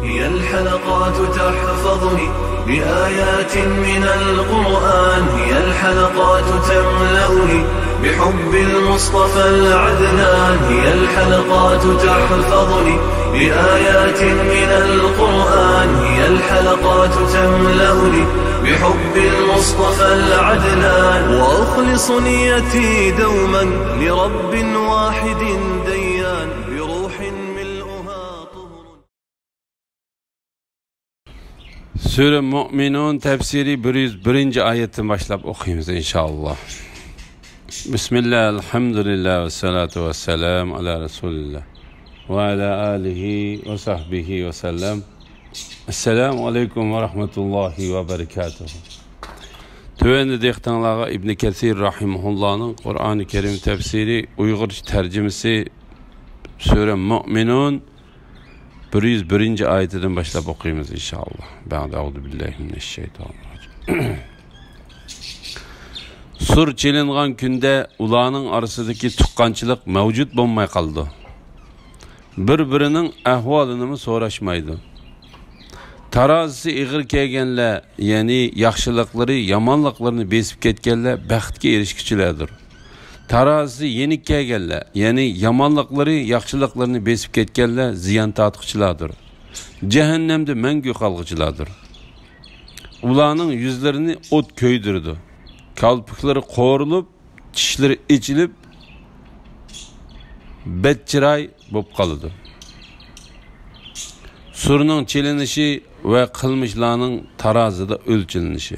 هي الحلقات تحفظني بآيات من القرآن، هي الحلقات تملأني بحب المصطفى العدنان، هي الحلقات تحفظني بآيات من القرآن، هي الحلقات تملأني بحب المصطفى العدنان، وأخلص نيتي دوما لرب واحد ديان بروح ملؤها طهر. Sure Mü'minun tefsiri 101. ayetten başlayıp okuyayım inşallah. Bismillah, elhamdülillah ve salatu ve selam ala Resulillah ve ala alihi ve sahbihi ve sellem. Esselamu aleyküm ve rahmetullahi ve berekatuhu. Tüvendi dehtanlığa İbn Kesir Rahimullah'ın Kur'an-ı Kerim tefsiri Uygurca tercümesi Sure Mü'minun 101. ayetinden başlayıp okuyayım inşallah. Ben de Euzubillahimineşşeytanirracim. Sur çelingan günde ulanın arasındaki tukkançılık mevcut bulmay kaldı. Bir-birinin ahvalını mı soraşmaydı. Tarazisi iğir kelgenler, yani yaxşılıkları, yamanlıklarını besip ketkenler baxtga erişkiçilerdir. Tarazisi yenik kelgenler, yani yamanlıkları, yaxşılıklarını besip ketkenler ziyan tatqıçılardır. Cehennemde mengü kalgıçılardır. Ulanın yüzlerini ot köydürdü. Kalpıkları qoğrulup, çişleri içilip, betçiray bop kalıdı. Surunun çelinişi ve kılmışlarının tarazıda ölçülenişi.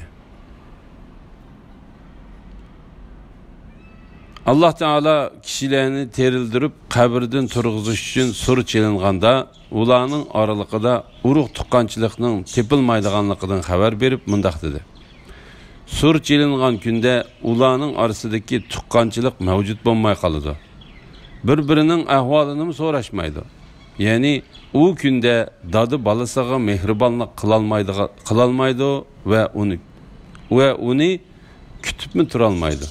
Allah Teala kişilerini terildirip kabirden turğuzuş için sur çelinganda ulanın aralıqıda uruq tuqqançılıqның tepilmaydiganlıqıdan haber berip mındaq dedi. Sur çelingan günde ulanın arasındaki tuqqançılık mevcut bulmay kalıdı. Bir-birinin ahvalını mı soraşmaydı? Yani o günde dadı balısağa mehribanlık kılalmaydı ve onu kütüp mü turalmaydı?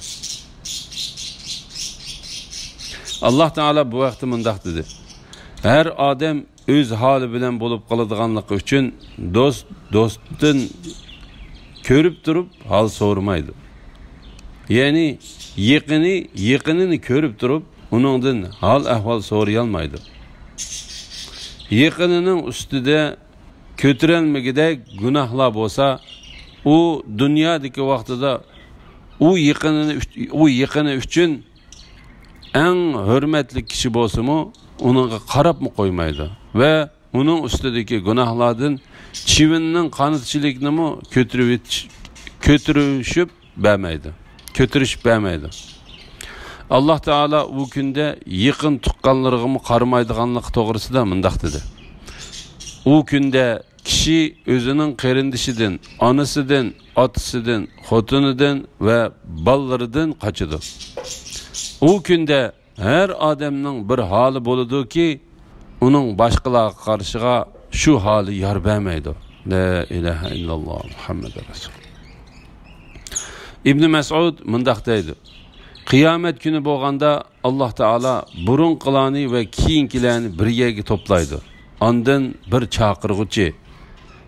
Allah Teala bu vakti mındaq dedi. Her adam öz hali bilen bolup kalıdığanlık üçün dostun körüp durup hal sormaydı. Yani yekınını körüp durup onundan hal ahval soruyalmaydı. Yekınının üstüde kötürelmegide günahlar bolsa o dünyadaki vaxtıda o yekini üçün en hürmetli kişi bolsa mu onunla qarap mı koymaydı ve onun üstündeki günahlardan çivinin kanıtçılıkını mı kötürüşüp bämeydi. Allah Teala bu günde yıkın tuqqanlığımı qarmaydıganlık toğrısı da mındaq dedi. O günde kişi özünün qerindişidən, anısıdan, atısıdan, xotunudan ve ballarıdan kaçıdı. O günde her adamның bir hali boludu ki onun başqalarga qarşıga şu hali yar bämeydi. La ilahe illallah Muhammed Resul. İbn Mes'ud mındaq deydi. Kıyamet günü bolganda Allah Teala burun qılany ve kiyinkilerini bir yerge toplaydı. Ondan bir çaqırgıcı.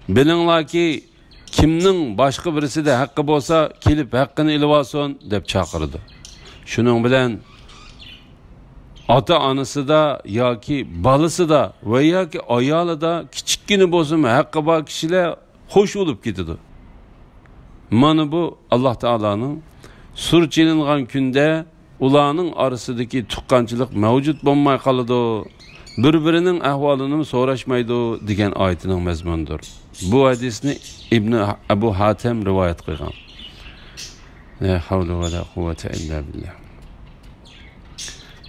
Bilinglar ki kimning başqa birisi de haqqı bolsa kelip haqqını ilip alsın dep çaqırdı. Şunun bilen ata anısı da yoki balısı da ve yoki ayalı da kichikkina bolsa haqqı bor kishilar hoş olup ketidi. Mana bu Allah Teala'nın sur çelingan günde ulanın arasındaki tuqqançılık mevcut bulmay kalıdı. Bir-birinin ahvalını soraşmaydı degan ayetinin mezmundur. Bu hadisni İbn Ebu Hatem rivayet kılgan. La havle ve la kuvvete illa billah.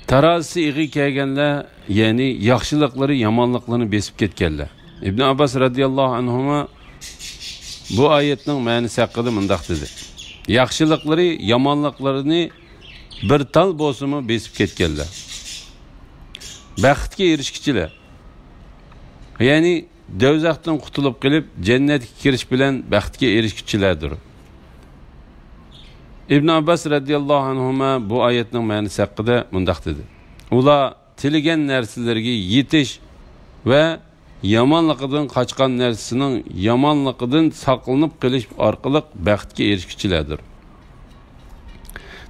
Tarazisi iği kelgenler, yani yaxşılıkları, yamanlıklarını besip ketkenler. İbn Abbas radıyallahu anhuma bu ayetinin ma'nisi hakkında mındaq dedi. Yaxşılıkları, yamanlıklarını bir tal bolsumu besip ketkenler. Baxtga erişkichilar. Yani dövzaqdan qutulup kelip cennetga kirish bilan baxtga erişkichilardir. İbn Abbas radıyallahu anhuma bu ayetning ma'nisi haqida mundaq dedi. Ular tilagan narsalarga yetish ve yamanlıqdan qaçqan narsasining yamanlıqdan saqlanib qilish orqali baxtga erishuvchilardir.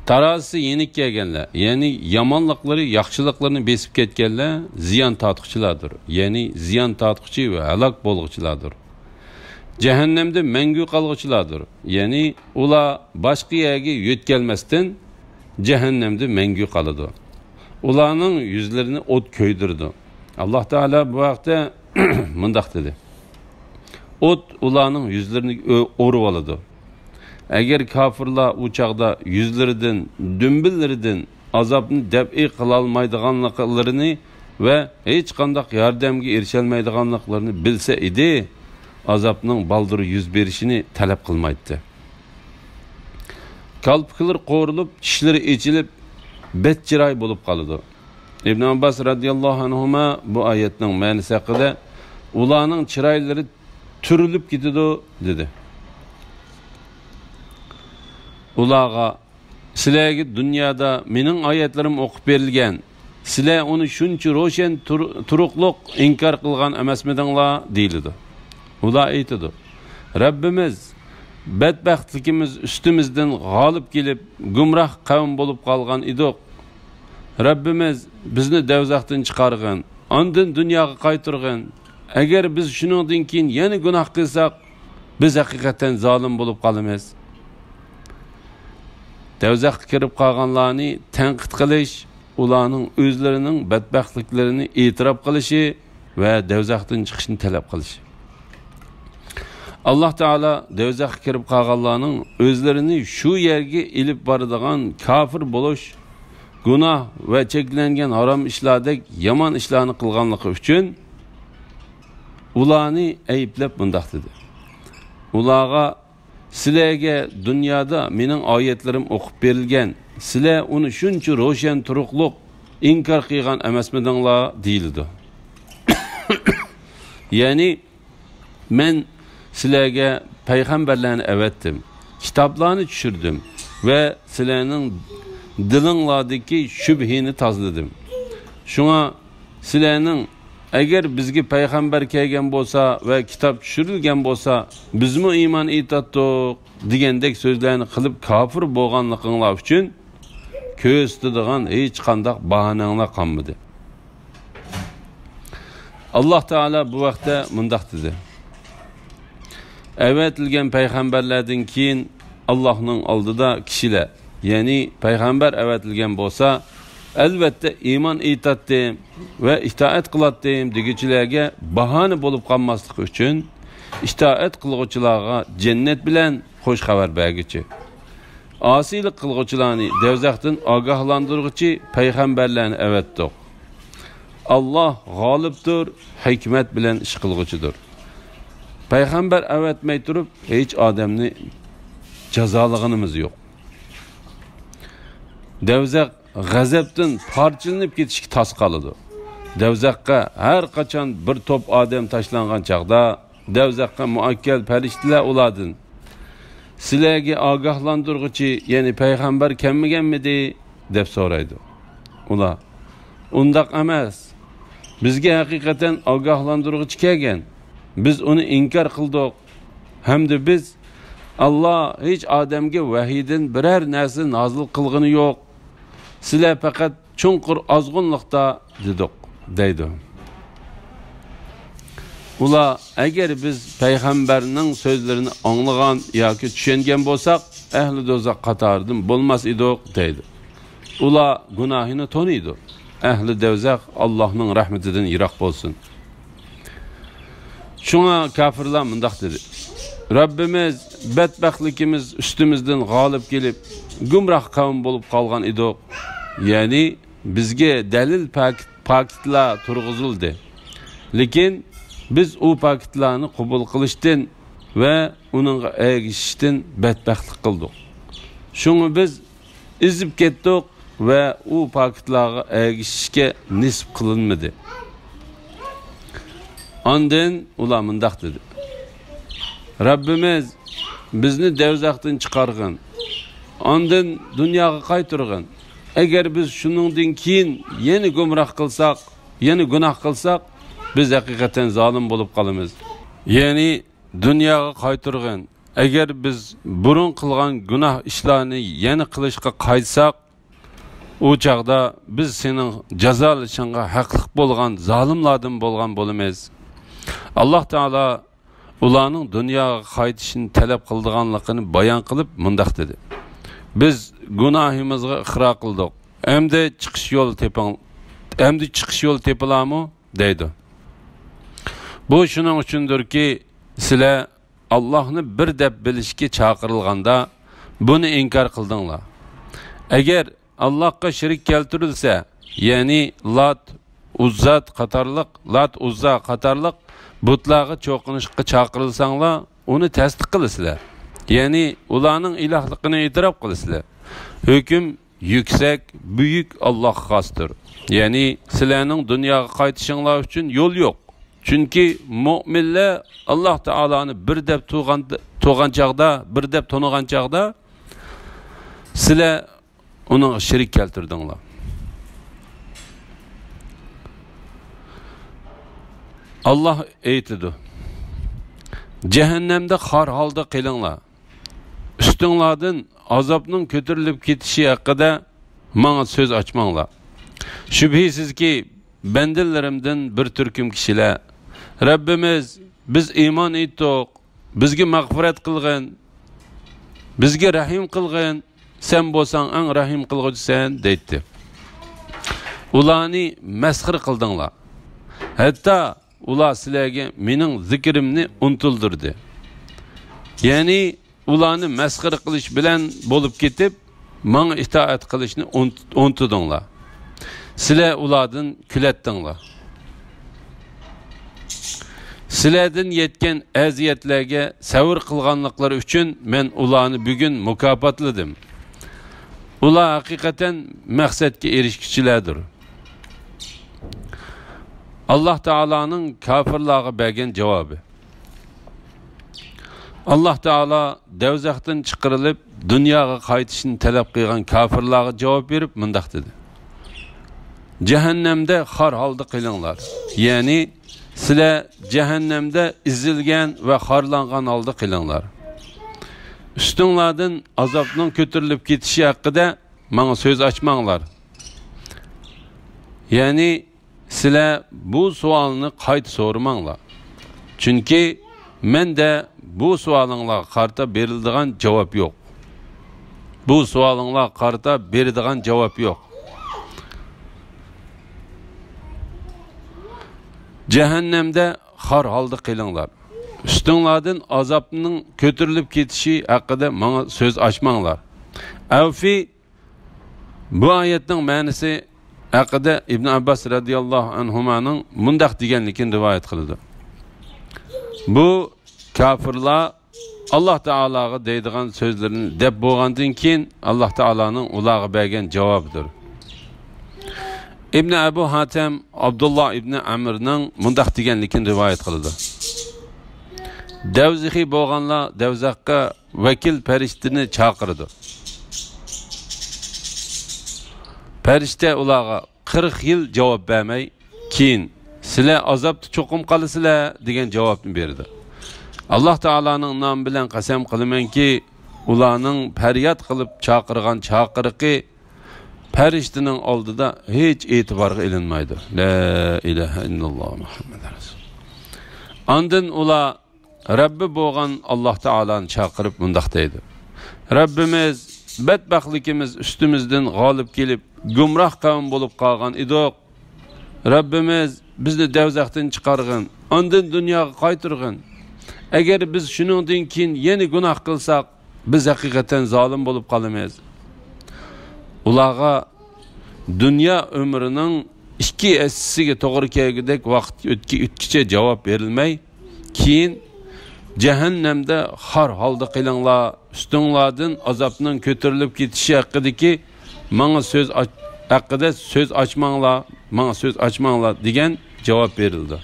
Tarazisi yenik kelganlar, ya'ni yomonliqlari yaxshiliklarni besib ketganlar ziyon tortquchilardir, ya'ni ziyon tortquchi va halok bo'lg'uchilardir. Jahannamda mangu qolg'uchilardir, ya'ni ular boshqa yerga yetkazmasdan jahannamda mangu qoladi. Ularning yuzlarini o't ko'ydirdi. Alloh taolo bu vaqtda mundaq dedi. O't ularning yuzlarini o'rib oladi. Agar kofirlar u chaqda yuzlaridan, dumbillaridan azobni dab'i qila olmaydiganliklarini va hech qanday yordamga erisha olmaydiganliklarini bilsa edi, azobning baldir yuz berishini talab qilmaydi. Qalblar qo'rilib, tishlari echilib, betchiray bo'lib qoladi. İbn Abbas radhiyallohu anhuma bu oyatning ma'nosi haqida ularning chiroylari turilib ketadi dedi. Ularga sizlarga dunyoda mening oyatlarim o'qib berilgan, sizlar uni shuncha ro'shan turuqliq inkor qilgan emasmidinglar deyildi. Ular aytadi: Rabbimiz badbaxtligimiz ustimizdan g'olib kelib, gumroh qavm bo'lib qolgan edik. Rabbimiz bizni do'zaxdan chiqargan, ondan dunyoga qaytargan. Agar biz shuningdan keyin yana gunoh qilsak, biz haqiqatan zolim bo'lib qolamiz. Do'zaxga kirib qolganlarni tanqid qilish, ularning o'zlarining badbaxtliklarini e'tirof qilishi va do'zaxdan chiqishni talab qilish. Alloh taolo do'zaxga kirib qolganlarning o'zlarini shu yerga ilib boradigan kofir bo'lish, gunoh va cheklangan harom ishlardek yomon ishlarni qilganligi uchun ularni ayblab bundoq dedi. Ularga sizlarga dunyoda mening oyatlarim o'qib berilgan, sizlar uni shuncha ro'shan turuqliq inkor qilgan emasmidinglar deyildi. Ya'ni men sizlarga payg'ambarlarni avatdim, kitoblarni tushirdim va sizlarning dilinglardagi shubhini tozladim. Shunga sizlarning agar bizga payg'ambar kelgan bo'lsa va kitob tushirilgan bo'lsa, bizmi iymon etdik degandek so'zlarni qilib kofir bo'lganliginglar uchun ko'z tutadigan hech qanday bahonanglar qolmadi. Alloh taolo bu vaqtda mundaq dedi. Avatilgan payg'ambarlardan keyin Allohning oldida kishilar, ya'ni payg'ambar avatilgan bo'lsa, albatta iymon etdim va itoat qildim deguchilarga bahona bo'lib qolmaslik uchun itoat qilguvchilarga jannat bilan xush xabar berguchi, osiylik qilguvchilarni do'zaxdan ogohlantiruvchi payg'ambarlarni avatdik. Alloh g'olibdir, hikmat bilan ish qilguvchidir. Payg'ambar avatmay turib hech odamni jazolaganimiz yo'q. Do'zax g'azabdan parchalanib ketishga tas qoladi. Do'zaxga har qachon bir to'p odam tashlangan chaqda do'zaxga muakkal farishtalar ulardan sizlarga ogohlantiruvchi, ya'ni payg'ambar kelmaganmidi deb so'raydi. Ular undaq emas. Bizga haqiqatan ogohlantiruvchi kelgan. Biz uni inkor qildik. Hamda biz Alloh hech odamga vahiydan biror narsa nozil qilgani yo'q. Sizlar faqat chunqur ozg'unlikda dedik deydi. Ular agar biz payg'ambarning so'zlarini anglagan yoki tushungan bo'lsak, ahli do'zax qatoridan bo'lmas edik deydi. Ular gunohini taniydi. Ahli do'zax Allohning rahmatidan yiroq bo'lsin. Shunga kafirlar mundaq dedi. Rabbimiz badbaxtligimiz ustimizdan g'olib kelib, gumroh qavm bo'lib qolgan edik. Ya'ni bizga dalil paketlar turg'izildi. Lekin biz u paketlarni qabul qilishdan va uningga ergishishdan badbaxtlik qildik. Shunga biz izib ketdik va u paketlarga ergishishga nisb qilinmadi. Ondan ular mundaq dedi. Rabbimiz bizni do'zaxdan chiqargan, ondan dunyoga qaytargan. Agar biz shuningdan keyin yana gumroh qilsak, yana gunoh qilsak, biz hakikaten zalim bolup kalımız. Yani dünyaya qaytırgın. Eğer biz burun kılgan günah işlerini yeni kılışka qaytsak, o çağda biz senin cezalışınga haqlıq bolgan, zalimlardan bolgan bolumuz. Allah Teala ularning dunyoga qaytishini talab qildiganligini bayon qilib mundaq dedi. Biz gunohimizga iqror qildik. Endi chiqish yo'li teping. Endi chiqish yo'li tepilarmi? deydi. Bu shuning uchundirki, sizlar Allohni bir deb bilishga chaqirilganda buni inkor qildinglar. Agar Allohga shirik keltirilsa, ya'ni Lat, Uzza qatorliq butlarga cho'qinishga chaqirilsanglar, uni tasdiq qilasizlar. Ya'ni ularning ilohligini e'tirof qilasizlar. Hukm yuksak, buyuk Allohga xosdir. Ya'ni sizlarning dunyoga qaytishinglar uchun yo'l yo'q. Chunki mu'minlar Alloh taoloni bir deb tug'an chaqda, bir deb tonigan chaqda sizlar uning shirik keltirdinglar. Allah aytdi: Cehennemde xar halda qilinglar. Üstünlardan azabning ko'tarilib ketishi haqida menga söz açmanglar. Şübhisiz ki bendilerimden bir türküm kişiler Rabbimiz biz iman etdik, bizge mağfiret qilgin, bizge rahim qilgin, sen bolsan en rahim qilguvchisan deydi. Ularni mesxir qildinglar. Hatta ular sizlarga mening zikrimni unutildirdi. Ya'ni ularni mesxir qilish bilan bo'lib ketib, menga itoat qilishni unutdinglar. Sizlar ulardan kulatdinglar. Sizlardan yetgan aziyatlarga sabr qilganliklari uchun men ularni bugun mukofotladim. Ular haqiqatan maqsadga erishguchilardir. Allah Teala'nın kafirlarga bergan javobi. Allah Teala devzaqdan chiqarilib dunyoga qaytishni talab qilgan kafirlarga javob berib mundaq dedi: Cehennemde xar halda qilinglar. Ya'ni sizlar cehennemde izilgan ve xarlangan halda qilinglar. Üstünlardan azabning ko'tarilib ketishi haqida menga söz açmanglar. Ya'ni sizlar bu savolni qayta so'ramanglar. Chunki menda bu savolinglarga qarta beriladigan javob yo'q. Bu savolinglarga qarta beradigan javob yo'q. Cehennemde xar halda qilinglar. Üstünlardan azabning ko'tarilib ketishi haqida menga söz açmanglar. Avfi bu oyatning ma'nosi haqida İbn Abbas radıyallahu anhumanın mundaq deganligini rivoyat qildi. Bu kafirlar Allah Teala'ga deydigan sözlerini deb bo'lgandan keyin Allah Teala'nın ularga bergan javobidir. İbn Abu Hatem Abdullah ibn Amr'ning mundaq deganligini rivoyat qildi. Devzihi bo'lganlar devzaqqa vakil farishtani chaqirdi. Farishta ularga 40 yil javob bermay, keyin sizlar azobda cho'qim qolasizlar degan javobni berdi. Allah Teala'nın nomi bilan qasam qilamanki, ularning faryod qilib chaqirgan chaqiriqi farishtaning oldida hech e'tiborga ilinmaydi. La ilaha illalloh Muhammad rasul. Ondan ular Rabbi bo'lgan Allah Teala'ni chaqirib mundaq deydi: Rabbimiz bedbaxtligimiz üstümüzden g'olib kelib, gumroh qavm bo'lib qolgan edik. Rabbimiz bizni devzaqdan chiqargin, ondan dunyoga qaytirgin. Agar biz shuningdan keyin yana gunoh qilsak, biz haqiqatan zolim bo'lib qolamiz. Ularga dunyo umrining ikki essisiga to'g'ri kelgidek vaqt o'tkicha javob berilmay, keyin cehennemde xar halda qilinglar, üstünlardan azabning ko'tarilib ketishi haqidagi menga söz haqida söz açmanglar, menga söz açmanglar degan javob berildi.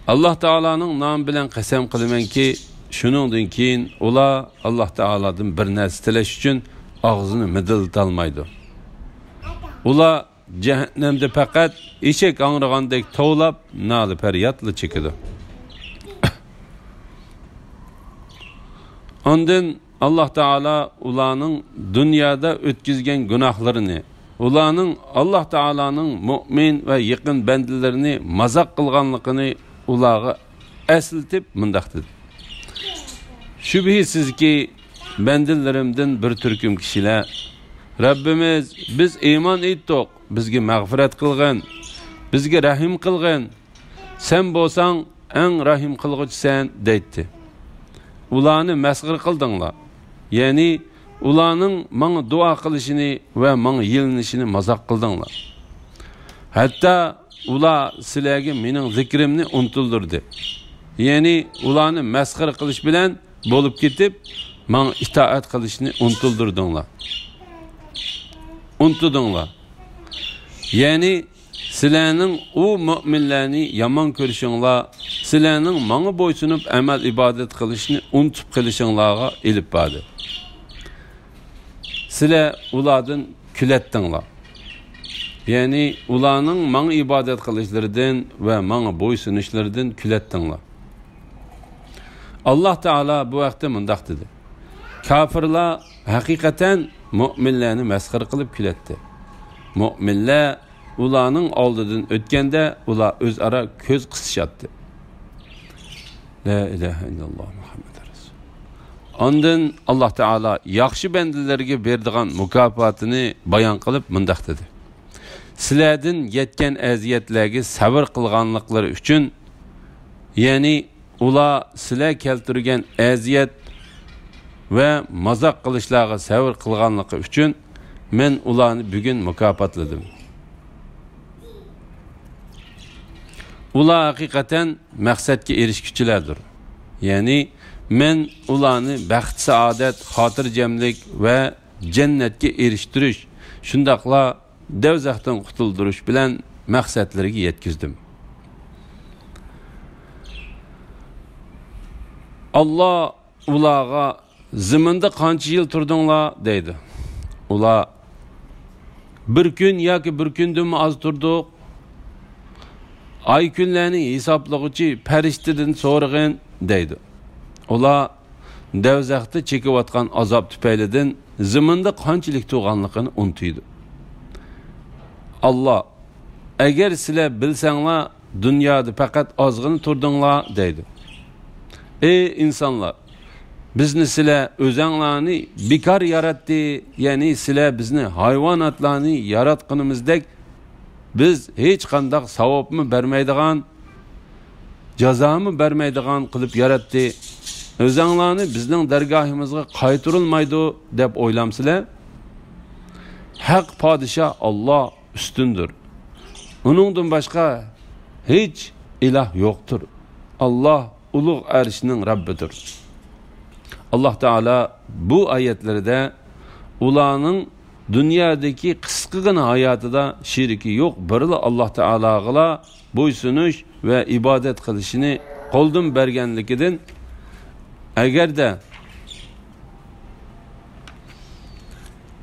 Allah Teala'nın nomi bilan qasam qilamanki, shuningdan keyin ular Allah Teala'dan bir narsa tilash uchun og'zini midiltolmaydi. Ular cehennemde fakat eşek ağrıgandek tovlab nalı feryatla çekidi. Ondan Allah Taala ularning dunyoda o'tkazgan gunohlarini, ularning Allah Taalaning mu'min va yaqin bandalarini mazaq qilganligini ularga eslatib mundaq dedi. Şübhisizki bandalarimdan bir turkum kishilar Rabbimiz biz iymon etdik, bizga mag'firat qilgin, bizga rahim qilgin. Sen bo'lsang eng rahim qilg'uchisan deydi. Ularni masxir qildinglar. Ya'ni ularning menga duo qilishini va menga yilinishini mazaq qildinglar. Hatto ular sizlarga mening zikrimni unuttirdi. Ya'ni ularni masxir qilish bilan bo'lib ketib, menga itoat qilishni unuttirdinglar. Unutturdinglar. Ya'ni sizlarning u mu'minlarni yomon ko'rishinglar, sizlarning menga bo'ysunib amal ibodat qilishni unutib qilishinglarga elib bordi. Sizlar ulardan kulatdinglar. Ya'ni ularning menga ibodat qilishlaridan va menga bo'ysunishlaridan kulatdinglar. Allah Taala bu vaqtda mundaq dedi. Kafirlar haqiqatan mu'minlarni masxir qilib kulatdi. Mu'minlar ularning oldidan o'tganda ular o'zaro ko'z qisishatdi. La ilaha illalloh Muhammad rasul. Ondan Allah Taala yaxshi bandalarga berdigan mukofotini bayon qilib mundaq dedi. Sizlardan yetgan aziyatlarga sabr qilganliklari uchun, ya'ni ular sizlar keltirgan aziyat va mazaq qilishlarga sabr qilganligi uchun men ularni bugun mukofotladim. Ular haqiqatan maqsadga erishguchilardir. Ya'ni men ularni baxt, saodat, xotirjamlik va jannatga erishtirish, shundaqla dovzaxdan qutuldirish bilan maqsadlariga yetkazdim. Allah ularga ziminda qancha yil turdinglar deydi. Ular bir kun yoki bir kundan az turdik. Ay kunlarni hisoblag'uchi farishtadan so'rag'in deydi. Ular dovzaxda chekayotgan azob tufaylidan ziminda qanchalik turganligini unutdi. Allah, agar sizlar bilsanglar, dunyoda faqat ozg'ina turdinglar deydi. Ey insonlar, bizni sizlar o'zinglarni bekor yaratdi, ya'ni sizlar bizni hayvonotlarni yaratganimizdek biz hech qanday savobni bermaydigan, jazomi bermaydigan qilib yaratdi. O'zinglarni bizning dargohimizga qaytarilmaydi deb o'ylamsizlar? Haq podshoh Allah ustundir. Uningdan boshqa hech iloh yo'qdir. Allah ulug' arshning Rabbidir. Allah Taala bu oyatlarida ularning dunyodagi qisqagina hayotida shirki yo'q, birla Allah Taola'ga bo'ysunish va ibodat qilishini qo'ldan berganligidan, agarda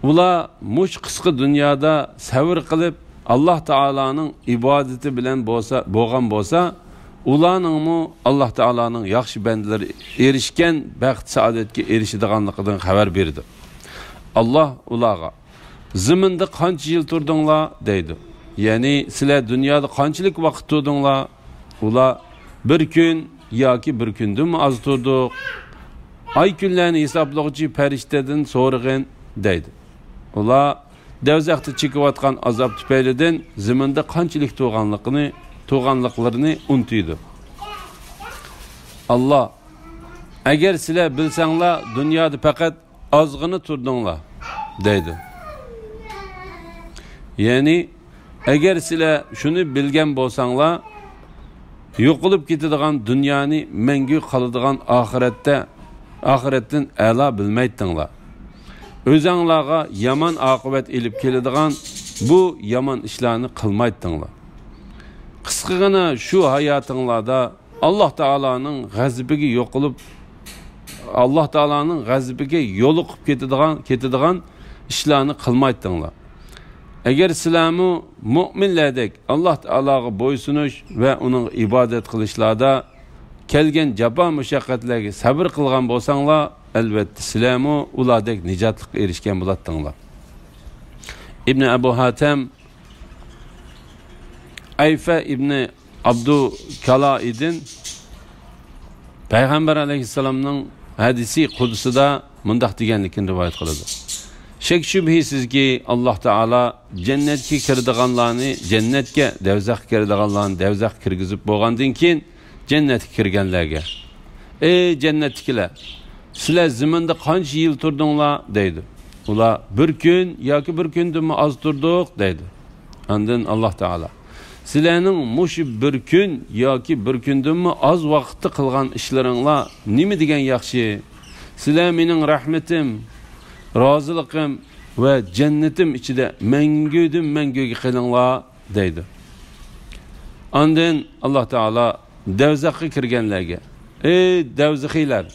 ular mush qisqa dunyoda sabr qilib Allah Taola'ning ibodati bilan bo'lgan bo'lsa, ularningmi Allah Taola'ning yaxshi bandalari erishgan baxt, saodatga erishadiganligidan xabar berdi. Allah ularga ziminda qancha yil turdinglar deydi. Ya'ni sizlar dunyoda qanchalik vaqt turdinglar? Ular bir kun yoki bir kundan az turdik. Ay kunlarni hisoblag'uchi farishtadan so'rag'in deydi. Ular dovzaxda chekayotgan azob tufaylidan ziminda qanchalik turganliklarini unutdi. Allah, agar sizlar bilsanglar, dunyoda faqat ozg'ina turdinglar deydi. Ya'ni agar sizlar shuni bilgan bo'lsanglar, yo'qolib ketadigan dunyoni mangu qoladigan oxiratdan a'lo bilmaydinglar. O'zinglarga yomon oqibat elib keladigan bu yomon ishlarni qilmaydinglar. Qisqagina shu hayotinglarda Allah Taolaning g'azabiga yo'qolib, Allah Taolaning g'azabiga yo'liqib ketadigan ishlarni qilmaydinglar. Eğer sizlarmi mu'minlardek Allah Taolaga bo'ysunish va uning ibodat qilishlarda kelgan jabo mushaqqatlarga sabr qilgan bo'lsanglar, albatta sizlarmi ulardek nijotlik erishgan bo'ladinglar. İbn Abu Hatem Ayfa ibn Abdu Kalaidin Peygamber aleyhisselamның hadisi qudusida mundaq deganligini rivoyat qiladi. Şek şübhisizki Allah Taala cennetga kirdiganlarni cennetga, devzaq kirdiganlarni devzaq kirgizib bo'lgandan keyin cennetga kirganlarga: "Ey cennetkilar, sizlar ziminda qancha yil turdinglar?" deydi. Ular bir kun yoki bir kundimi az turdik deydi. Ondan Allah Taala: "Sizlarning mushu bir kun yoki bir kundimi az vaqtda qilgan ishlaringlar nima degan yaxshi? Sizlar mening rahmatim, roziliqim va jannatim ichida mangudan manguga qilinglar" deydi. Ondan Allah Taala devzaqqa kirganlarga: "Ey devzaqilar,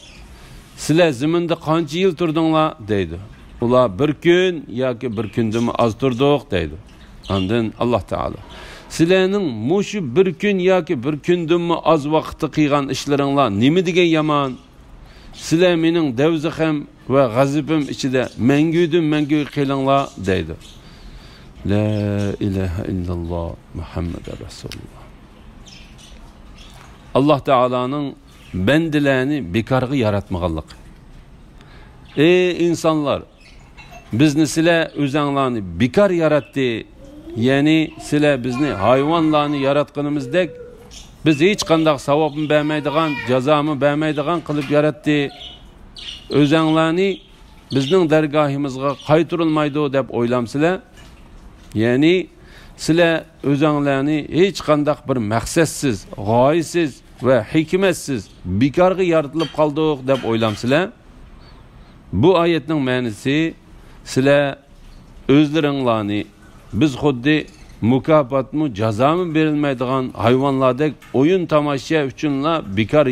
sizlar ziminda qancha yil turdinglar?" deydi. Ular bir kun yoki bir kundimi az turdik deydi. Ondan Allah Taala: "Sizlarning mushu bir kun yoki bir kundimi az vaqtda qilgan ishlaringlar nima degan yomon? Sizlar mening devzaqim va g'azabim ichida mangudan manguga qilinglar" deydi. La ilaha illalloh Muhammad Rasululloh. Allah Taola'nın bendilerini bekarga yaratmaganlık. Ey insanlar, bizni sizlar o'zinglarni bekar yaratdi. Yani sizlar bizni hayvanlarni yaratganimizdek biz hech qanday savobni bermaydigan, jazoni bermaydigan qilib yaratdi. O'zinglarni bizning dargohimizga qaytarilmaydi deb o'ylamsizlar. Yani sizlar o'zinglarni hech qanday bir maqsadsiz, g'oyasiz ve hikmetsiz bekarga yaratilib qoldik deb o'ylamsizlar. Bu ayetning ma'nosi sizlar o'zlaringlarni biz xuddi mukofotmi, jazomi berilmaydigan hayvonlardek o'yin tomosha uchunla bekar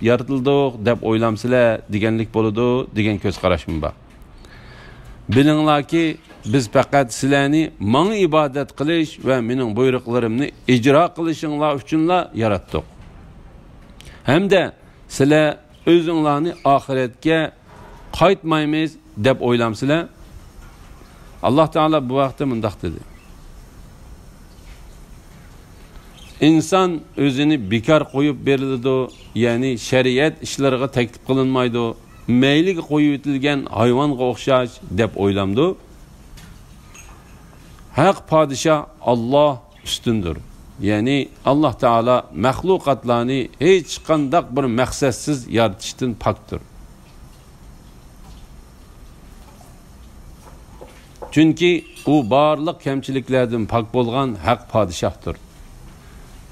yaratildik deb o'ylamsizlar deganlik bo'ladi degan ko'z qarashim bor. Bilinglarki, biz faqat sizlarni menga ibodat qilish va mening buyruqlarimni ijro qilishinglar uchunla yaratdik. Hamda sizlar o'zinglarni oxiratga qaytmaymiz deb o'ylamsizlar. Allah Taala bu vaqtda mundaq dedi: İnsan özünü bekar qo'yib beriladi, ya'ni shariat ishlariga taklif qilinmaydi, mayliga qo'yib etilgan hayvonga o'xshash deb o'ylamdi. Haq podshoh Allah ustundir. Yani Allah Taala mahluqotlarni hech qanday bir maqsadsiz yaratishdan pokdir. Çünkü u barliq kamchiliklardan pok bo'lgan haq podshohdir.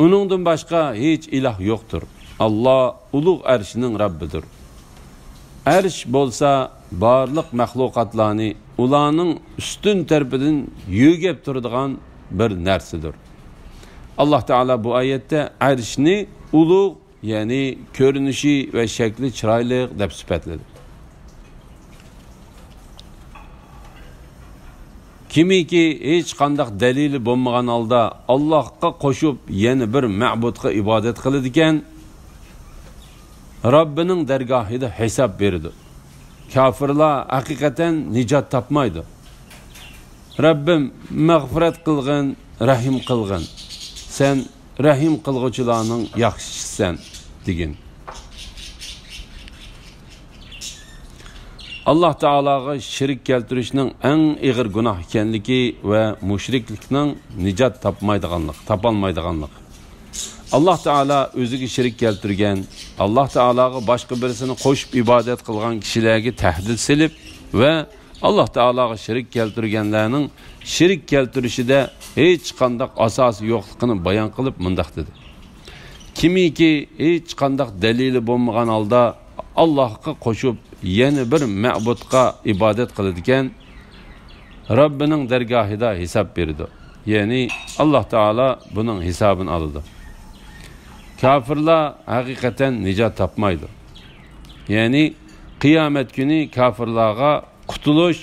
Uningdan boshqa hech iloh yo'qdir. Allah ulug' arshining Rabbidir. Arsh bo'lsa barliq mahluqotlarni ularning ustun tarafidan yugib turadigan bir narsadir. Allah Taala bu ayette arshni ulug', yani ko'rinishi va shakli chiroyli deb sifatladi. Kimiki hech qanday dalili bo'lmagan holda Allohga qo'shib yana bir ma'budga ibodat qiladi ekan, Robbining dargohida hisob beradi. Kafirlar haqiqatan nijot topmaydi. Rabbim mag'firat qilgin, rahim qilgin. Sen rahim qilguvchilarning yaxshisisan degan. Allah Taolaga şirk keltirishning eng ig'ir gunoh ekanligi va mushriklikning nijot topolmaydiganlik. Allah Taala o'ziga shirk keltirgan, Allah Taolaga boshqa birisini qo'shib ibodat qilgan kishilarga tahdid silib va Allah Taolaga shirk keltirganlarning shirk keltirishida hech qanday asosi yo'qligini bayon qilib mundaq dedi: Kimiki hech qanday dalili bo'lmagan holda Allohga qo'shib yana bir ma'budga ibodat qiladigan, Robbining dargohida hisob berdi. Yani Allah Taala buning hisobini oladi. Kafirlar haqiqatan nijot topmaydi. Yani qiyomat kuni kafirlarga qutulish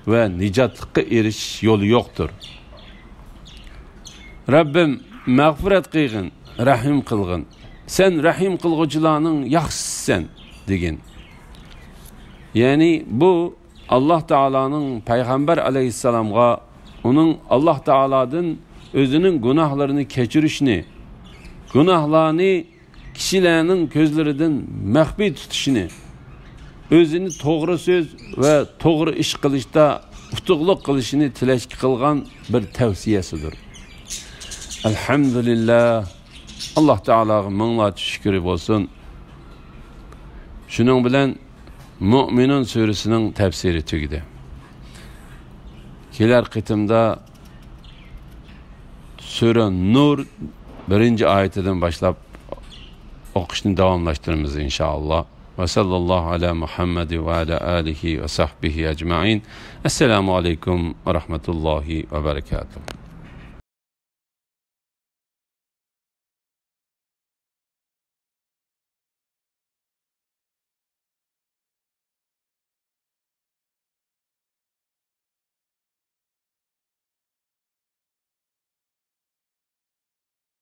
ve nicatlıkka erishish yo'li yo'qdir. Rabbim mağfiret qilgin, rahim qilgin. Sen rahim qilg'uvchilarning yaxshisisan degan. Ya'ni bu Allah Teala'nın Peygamber Aleyhisselam'a onun Allah Teala'dan özünün günahlarını keçirişini, günahlarını kişilerinin gözlerinden mehbi tutuşunu, özünü doğru söz ve doğru iş kılışta utuqluq qilishini tileşki kılgan bir tavsiyesidir. Elhamdülillah. Allah Teala'ya minglarcha şükür olsun. Şunun bilen Mü'minun suresinin tefsiri tügidi. Kelar qitimda Sure Nur 1. ayetinden başlap o'qishni davomlashtiramiz inşallah. Ve sallallahu ala Muhammed ve ala alihi ve sahbihi ecmaîn. Esselamu aleyküm ve rahmetullahi ve berekatuhu.